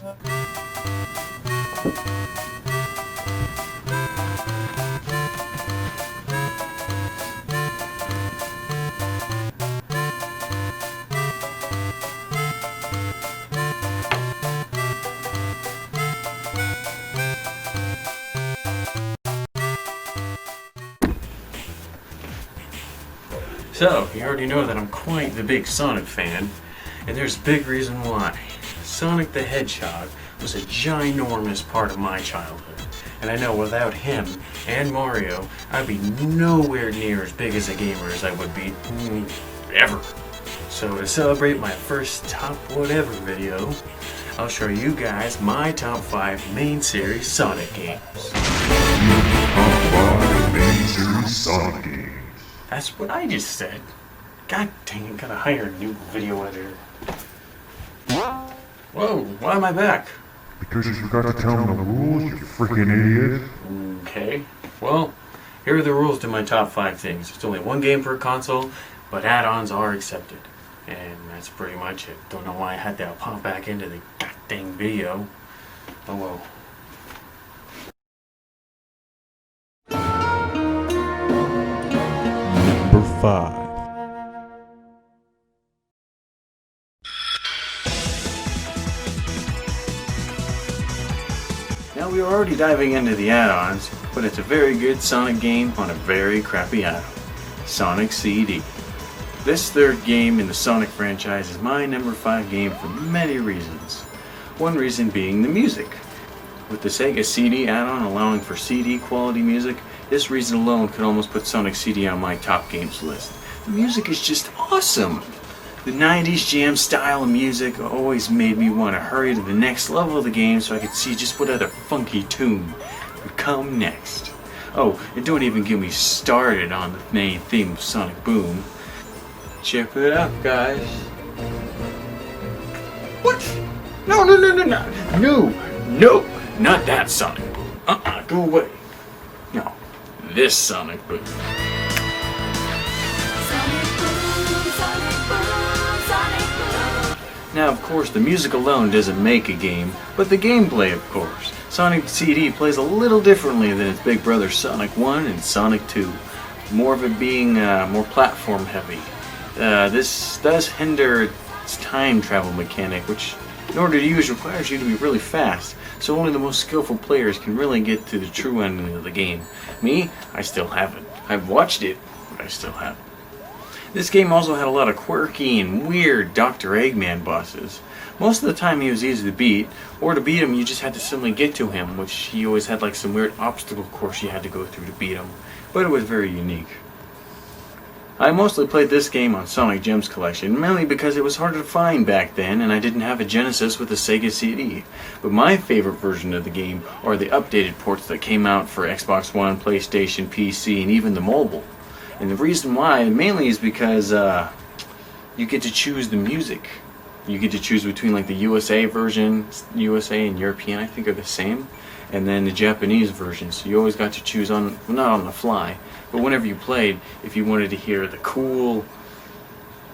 So, you already know that I'm quite the big Sonic fan, and there's a big reason why. Sonic the Hedgehog was a ginormous part of my childhood, and I know without him and Mario, I'd be nowhere near as big as a gamer as I would be ever. So to celebrate my first top whatever video, I'll show you guys my top 5 main series Sonic games. Top 5 main series Sonic games. That's what I just said. God dang it, gotta hire a new video editor. Whoa, why am I back? Because you forgot to tell them the rules, you freaking idiot. Okay, well, here are the rules to my top 5 things. It's only one game per console, but add-ons are accepted. And that's pretty much it. Don't know why I had to pop back into the goddamn video. Oh well. Number 5. Now we are already diving into the add-ons, but it's a very good Sonic game on a very crappy add-on. Sonic CD. This third game in the Sonic franchise is my number 5 game for many reasons. One reason being the music. With the Sega CD add-on allowing for CD quality music, this reason alone could almost put Sonic CD on my top games list. The music is just awesome! The 90s jam style of music always made me want to hurry to the next level of the game so I could see just what other funky tune would come next. Oh, and don't even get me started on the main theme of Sonic Boom. Check it out, guys. What? No, no, no, no, no. No, no, not that Sonic Boom. Go away. No, this Sonic Boom. Now, of course, the music alone doesn't make a game, but the gameplay, of course. Sonic CD plays a little differently than its big brother Sonic 1 and Sonic 2. More of it being more platform heavy. This does hinder its time travel mechanic, which in order to use requires you to be really fast, so only the most skillful players can really get to the true ending of the game. Me, I still haven't. I've watched it, but I still haven't. This game also had a lot of quirky and weird Dr. Eggman bosses. Most of the time he was easy to beat, or to beat him you just had to simply get to him, which he always had like some weird obstacle course you had to go through to beat him, but it was very unique. I mostly played this game on Sonic Gems Collection, mainly because it was harder to find back then and I didn't have a Genesis with a Sega CD. But my favorite version of the game are the updated ports that came out for Xbox One, PlayStation, PC, and even the mobile. And the reason why mainly is because you get to choose the music. You get to choose between like the USA version, USA and European I think are the same, and then the Japanese version. So you always got to choose on, well, not on the fly, but whenever you played, if you wanted to hear the cool,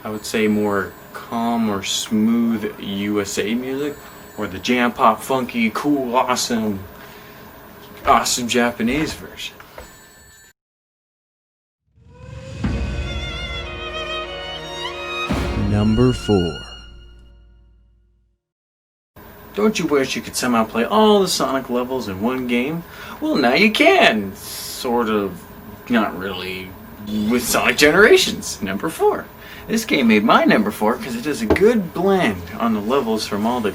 I would say more calm or smooth USA music, or the jam pop funky, cool, awesome Japanese version. Number 4. Don't you wish you could somehow play all the Sonic levels in one game? Well, now you can! Sort of, not really, with Sonic Generations, number 4. This game made my number 4 because it does a good blend on the levels from all the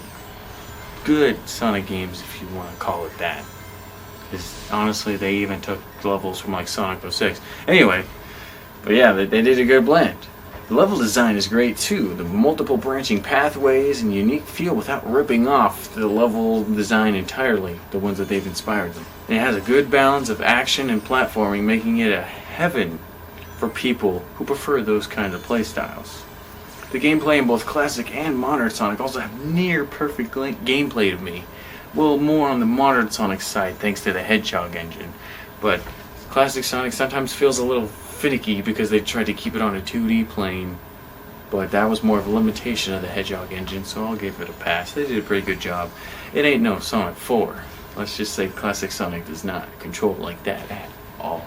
good Sonic games, if you want to call it that. Because honestly, they even took levels from like Sonic 06. Anyway, but yeah, they did a good blend. The level design is great too, the multiple branching pathways and unique feel without ripping off the level design entirely, the ones that they've inspired them. And it has a good balance of action and platforming, making it a heaven for people who prefer those kind of play styles. The gameplay in both classic and modern Sonic also have near perfect gameplay to me. Well, more on the modern Sonic side thanks to the Hedgehog engine, but classic Sonic sometimes feels a little finicky because they tried to keep it on a 2D plane but that was more of a limitation of the Hedgehog engine, so I'll give it a pass. They did a pretty good job. It ain't no Sonic 4. Let's just say classic Sonic does not control like that at all.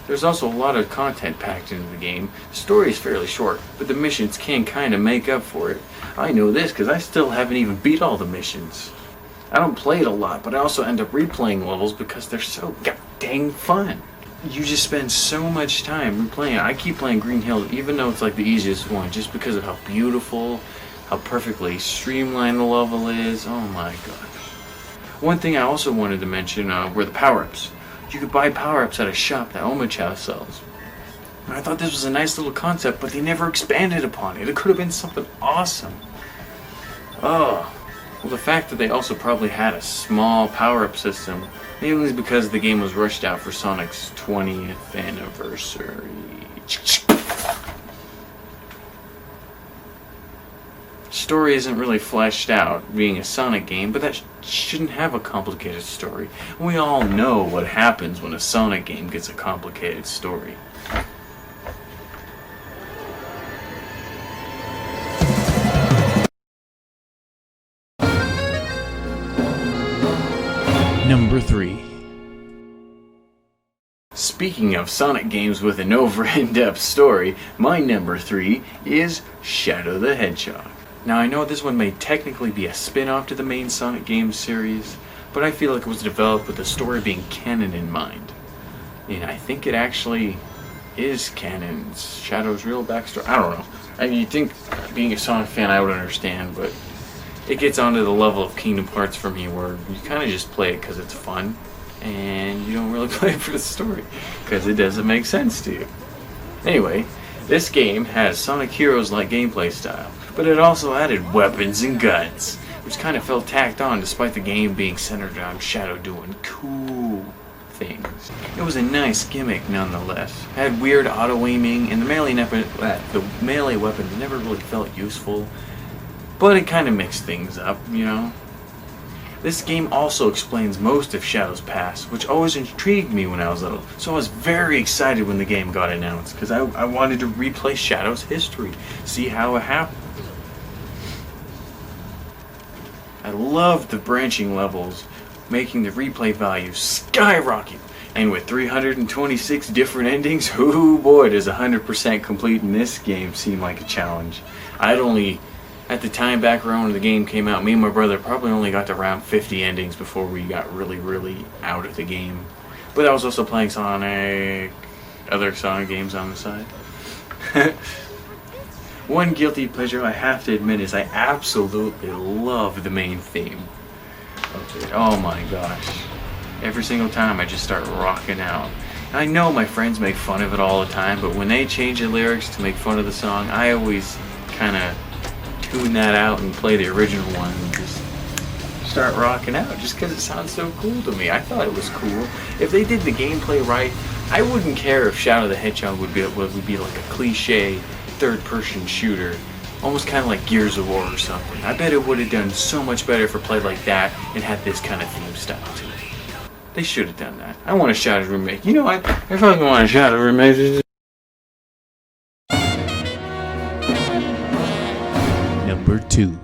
There's also a lot of content packed into the game. The story is fairly short, but the missions can kind of make up for it. I know this because I still haven't even beat all the missions. I don't play it a lot, but I also end up replaying levels because they're so goddamn fun. You just spend so much time replaying it. I keep playing Green Hill even though it's like the easiest one, just because of how beautiful, how perfectly streamlined the level is. Oh my gosh. One thing I also wanted to mention were the power-ups. You could buy power-ups at a shop that Omochow sells. And I thought this was a nice little concept, but they never expanded upon it. It could have been something awesome. Oh, well, the fact that they also probably had a small power-up system, maybe it was because the game was rushed out for Sonic's 20th anniversary. Story isn't really fleshed out, being a Sonic game, but that shouldn't have a complicated story. We all know what happens when a Sonic game gets a complicated story. Number 3. Speaking of Sonic games with an over-in-depth story, my number 3 is Shadow the Hedgehog. Now, I know this one may technically be a spin-off to the main Sonic games series, but I feel like it was developed with the story being canon in mind. And I think it actually is canon. It's Shadow's real backstory. I don't know. I mean, you'd think, being a Sonic fan, I would understand, but it gets onto the level of Kingdom Hearts for me where you kind of just play it because it's fun, and you don't really play it for the story, because it doesn't make sense to you. Anyway, this game has Sonic Heroes-like gameplay style, but it also added weapons and guns, which kind of felt tacked on despite the game being centered on Shadow doing cool things. It was a nice gimmick nonetheless. It had weird auto-aiming, and the melee weapons never really felt useful, but it kind of mixed things up, you know? This game also explains most of Shadow's past, which always intrigued me when I was little, so I was very excited when the game got announced, because I wanted to replay Shadow's history, see how it happened. I loved the branching levels, making the replay value skyrocket, and with 326 different endings, oh boy, does 100% complete in this game seem like a challenge. At the time back around when the game came out, me and my brother probably only got to around 50 endings before we got really out of the game. But I was also playing other Sonic games on the side. One guilty pleasure I have to admit is I absolutely love the main theme. Oh my gosh. Every single time I just start rocking out. And I know my friends make fun of it all the time, but when they change the lyrics to make fun of the song, I always kind of tune that out and play the original one and just start rocking out just because it sounds so cool to me. I thought it was cool. If they did the gameplay right, I wouldn't care if Shadow the Hedgehog would be like a cliche third-person shooter, almost kind of like Gears of War or something. I bet it would have done so much better if it played like that and had this kind of theme style to it. They should have done that. I want a Shadow remake. You know what? I fucking want a Shadow remake. Number 2.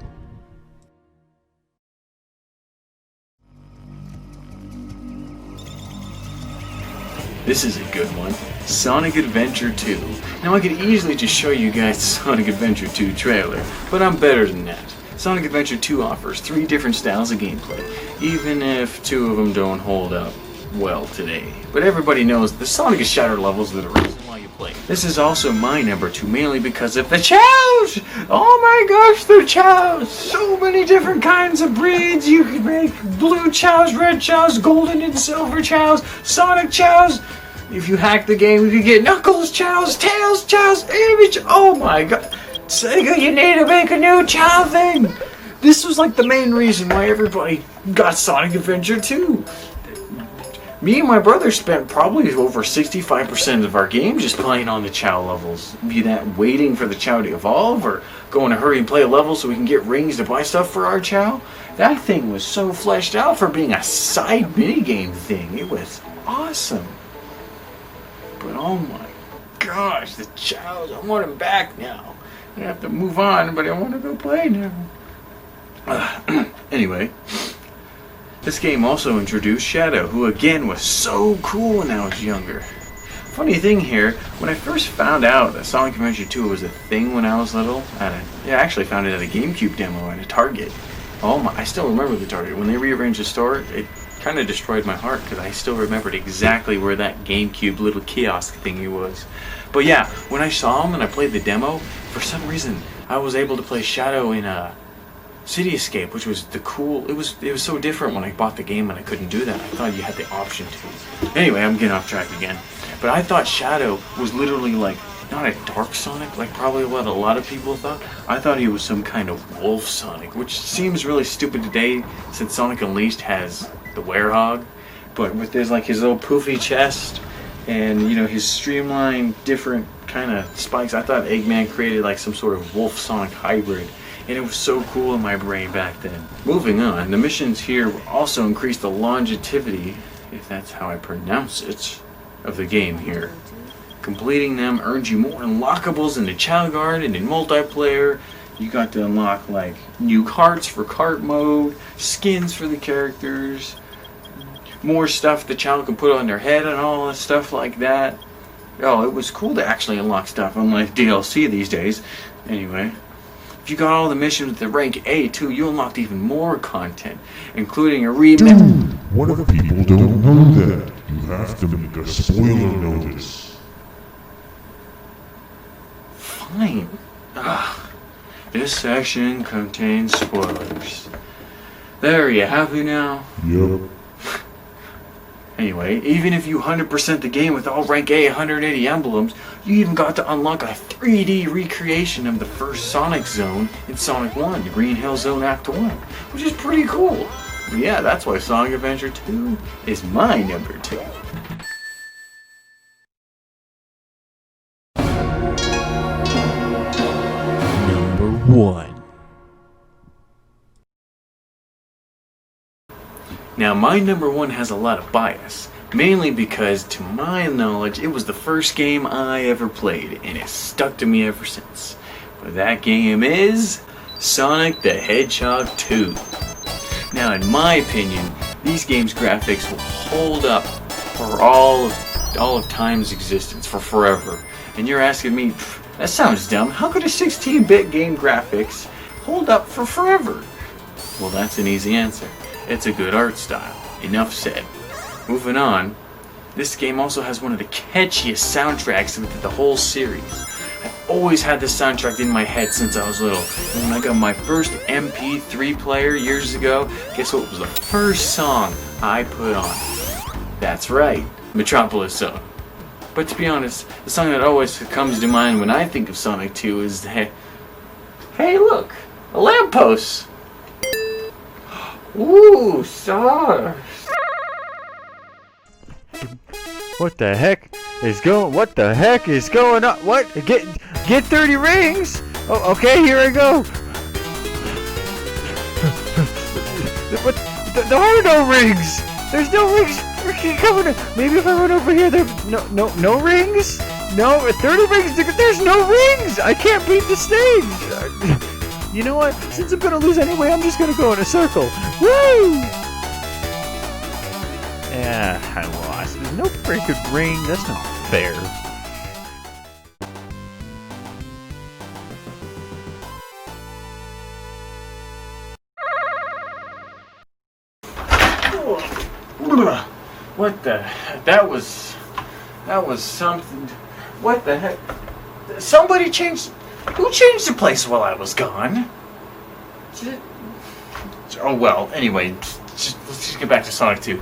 This is a good one. Sonic Adventure 2. Now I could easily just show you guys the Sonic Adventure 2 trailer, but I'm better than that. Sonic Adventure 2 offers 3 different styles of gameplay, even if 2 of them don't hold up well today. But everybody knows the Sonic is Shatter levels are the reason why you play. This is also my number 2, mainly because of the chows! Oh my gosh, the chows! So many different kinds of breeds you could make. Blue chows, red chows, golden and silver chows, Sonic chows. If you hack the game, you could get Knuckles chows, Tails chows, Amy chows. Oh my god. Sega, you need to make a new chow thing! This was like the main reason why everybody got Sonic Adventure 2. Me and my brother spent probably over 65% of our game just playing on the chow levels. Be that waiting for the chow to evolve, or going to hurry and play a level so we can get rings to buy stuff for our chow. That thing was so fleshed out for being a side minigame thing. It was awesome. But oh my gosh, the chows, I want them back now. I have to move on, but I want to go play now. Anyway, this game also introduced Shadow, who again was so cool when I was younger. Funny thing here, when I first found out that Sonic Adventure 2 was a thing when I was little, I actually found it at a GameCube demo at a Target. I still remember the Target. When they rearranged the store, it kind of destroyed my heart because I still remembered exactly where that GameCube little kiosk thingy was. But yeah, when I saw him and I played the demo, for some reason I was able to play Shadow in City Escape, which was it was so different when I bought the game and I couldn't do that. I thought you had the option to. Anyway, I'm getting off track again. But I thought Shadow was literally like, not a dark Sonic, like probably what a lot of people thought. I thought he was some kind of wolf Sonic, which seems really stupid today since Sonic Unleashed has the werehog. But with his little poofy chest and his streamlined different kind of spikes, I thought Eggman created like some sort of wolf Sonic hybrid. And it was so cool in my brain back then. Moving on, the missions here also increase the longevity, if that's how I pronounce it, of the game here. Completing them earns you more unlockables in the Child Guard and in multiplayer. You got to unlock like new carts for cart mode, skins for the characters, more stuff the child can put on their head and all that stuff like that. Oh, it was cool to actually unlock stuff, unlike DLC these days. Anyway, if you got all the missions with the rank A too, you unlocked even more content, including a remake. Dude, what if people don't know that? You have to make a spoiler notice. Fine. This section contains spoilers. There, you happy now? Yep. Anyway, even if you 100% the game with all rank A 180 emblems, you even got to unlock a 3D recreation of the first Sonic Zone in Sonic 1, the Green Hill Zone Act 1, which is pretty cool. But yeah, that's why Sonic Adventure 2 is my number 2. Number 1. Now, my number 1 has a lot of bias, mainly because, to my knowledge, it was the first game I ever played, and it's stuck to me ever since. But that game is Sonic the Hedgehog 2. Now, in my opinion, these games' graphics will hold up for all of time's existence, for forever. And you're asking me, that sounds dumb. How could a 16-bit game graphics hold up for forever? Well, that's an easy answer. It's a good art style. Enough said. Moving on, this game also has one of the catchiest soundtracks of the whole series. I've always had this soundtrack in my head since I was little. And when I got my first MP3 player years ago, guess what was the first song I put on? That's right, Metropolis Zone. But to be honest, the song that always comes to mind when I think of Sonic 2 is Hey look, a lamppost! Ooh, stars! What the heck is going on? What? Get 30 rings? Oh, okay, here I go. What? There are no rings. There's no rings freaking coming. Maybe if I run over here, there no rings. No, 30 rings. There's no rings. I can't beat the stage. You know what? Since I'm gonna lose anyway, I'm just gonna go in a circle. Woo! Yeah, I lost. There's no freaking ring. That's not fair. What the? That was something. What the heck? Somebody changed. Who changed the place while I was gone? Oh well, anyway, let's just get back to Sonic 2.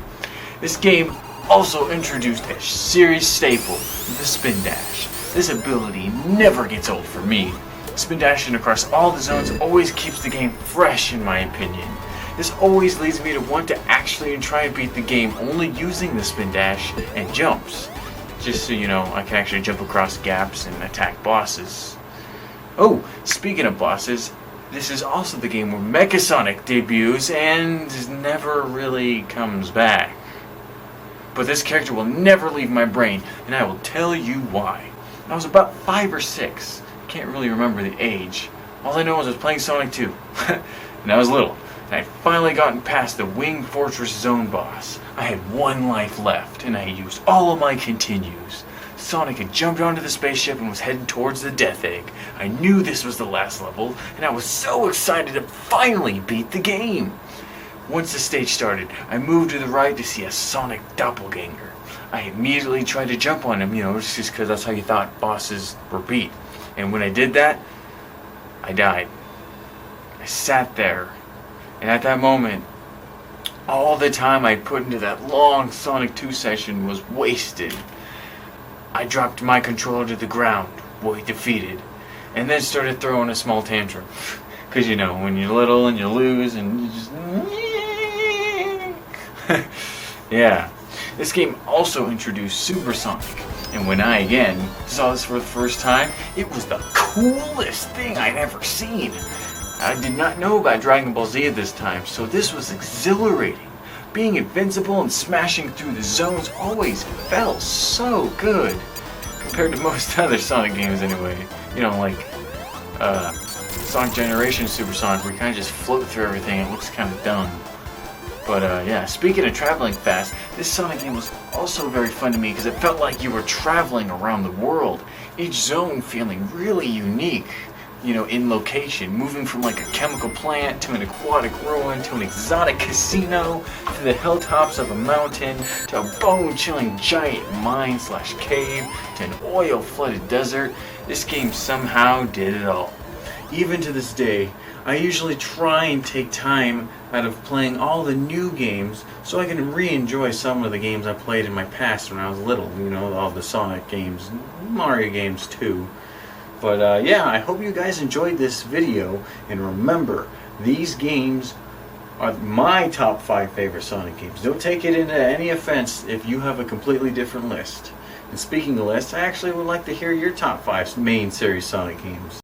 This game also introduced a series staple, the Spin Dash. This ability never gets old for me. Spin dashing across all the zones always keeps the game fresh in my opinion. This always leads me to want to actually try and beat the game only using the Spin Dash and jumps. Just so you know, I can actually jump across gaps and attack bosses. Oh, speaking of bosses, this is also the game where Mecha Sonic debuts and never really comes back. But this character will never leave my brain, and I will tell you why. I was about 5 or 6, can't really remember the age. All I know is I was playing Sonic 2, and I was little, and I'd finally gotten past the Wing Fortress Zone boss. I had 1 life left, and I used all of my continues. Sonic had jumped onto the spaceship and was heading towards the Death Egg. I knew this was the last level, and I was so excited to finally beat the game. Once the stage started, I moved to the right to see a Sonic doppelganger. I immediately tried to jump on him, just because that's how you thought bosses were beat. And when I did that, I died. I sat there, and at that moment, all the time I put into that long Sonic 2 session was wasted. I dropped my controller to the ground, boy defeated, and then started throwing a small tantrum. Because when you're little and you lose and you just... Yeah. This game also introduced Super Sonic, and when I again saw this for the first time, it was the coolest thing I'd ever seen. I did not know about Dragon Ball Z at this time, so this was exhilarating. Being invincible and smashing through the zones always felt so good, compared to most other Sonic games anyway. Like Sonic Generation Super Sonic, where you kind of just float through everything. It looks kind of dumb. But yeah, speaking of traveling fast, this Sonic game was also very fun to me because it felt like you were traveling around the world, each zone feeling really unique, in location, moving from like a chemical plant to an aquatic ruin to an exotic casino to the hilltops of a mountain to a bone-chilling giant mine/cave to an oil-flooded desert. This game somehow did it all. Even to this day, I usually try and take time out of playing all the new games so I can re-enjoy some of the games I played in my past when I was little, all the Sonic games, Mario games too. But yeah, I hope you guys enjoyed this video, and remember, these games are my top 5 favorite Sonic games. Don't take it into any offense if you have a completely different list. And speaking of lists, I actually would like to hear your top 5 main series Sonic games.